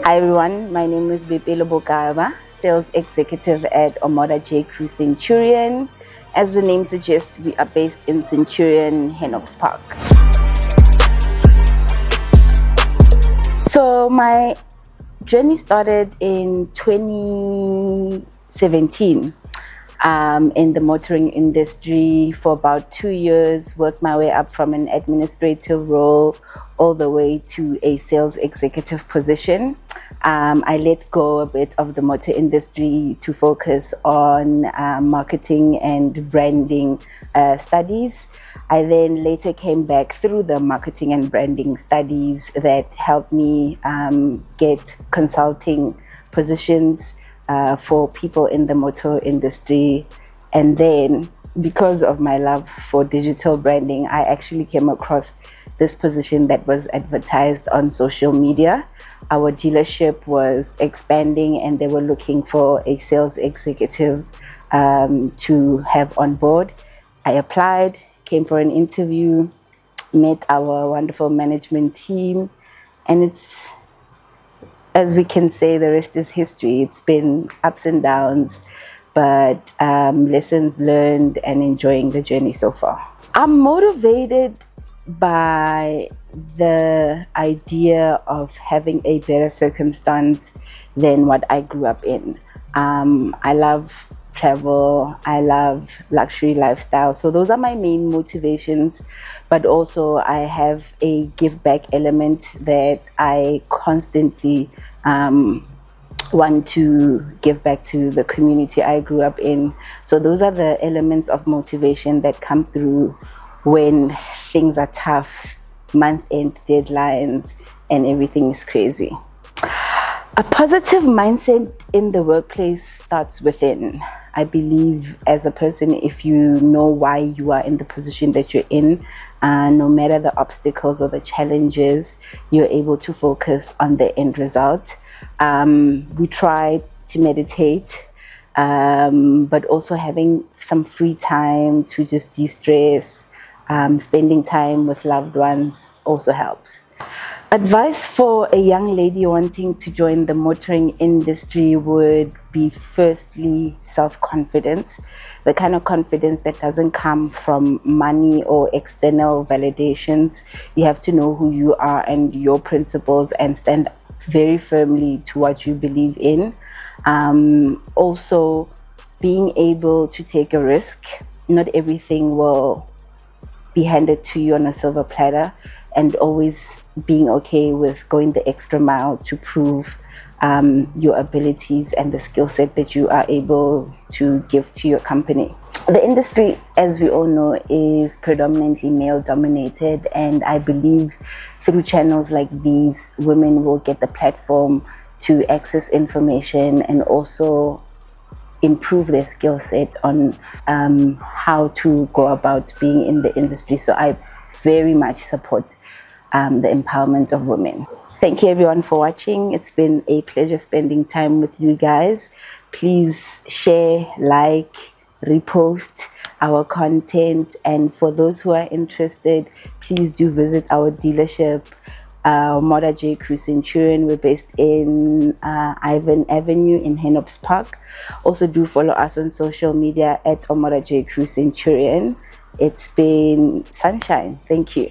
Hi everyone, my name is Boipelo Bokaba, Sales Executive at Omoda Jaecoo Centurion. As the name suggests, we are based in Centurion, Henops Park. So my journey started in 2017 in the motoring industry for about 2 years, worked my way up from an administrative role all the way to a sales executive position. I let go a bit of the motor industry to focus on marketing and branding studies. I then later came back through the marketing and branding studies that helped me get consulting positions for people in the motor industry. And then because of my love for digital branding, I actually came across this position that was advertised on social media. Our dealership was expanding and they were looking for a sales executive to have on board. I applied, came for an interview, met our wonderful management team, and it's, as we can say, the rest is history. It's been ups and downs, but lessons learned and enjoying the journey so far. I'm motivated by the idea of having a better circumstance than what I grew up in. I love travel, I love luxury lifestyle, so those are my main motivations. But also I have a give back element that I constantly want to give back to the community I grew up in. So those are the elements of motivation that come through when things are tough, month-end deadlines, and everything is crazy. A positive mindset in the workplace starts within. I believe as a person, if you know why you are in the position that you're in, no matter the obstacles or the challenges, you're able to focus on the end result. We try to meditate, but also having some free time to just de-stress, spending time with loved ones also helps. Advice for a young lady wanting to join the motoring industry would be firstly self-confidence, the kind of confidence that doesn't come from money or external validations. You have to know who you are and your principles and stand very firmly to what you believe in. Also being able to take a risk. Not everything will be handed to you on a silver platter, and always being okay with going the extra mile to prove your abilities and the skill set that you are able to give to your company. The industry, as we all know, is predominantly male dominated, and I believe through channels like these, women will get the platform to access information and also improve their skill set on how to go about being in the industry. So I very much support the empowerment of women. Thank you everyone for watching. It's been a pleasure spending time with you guys. Please share, like, repost our content, and for those who are interested, please do visit our dealership, Omoda Jaecoo Centurion. We're based in Ivan Avenue in Henops Park. Also do follow us on social media at Omoda Jaecoo Centurion. It's been sunshine. Thank you.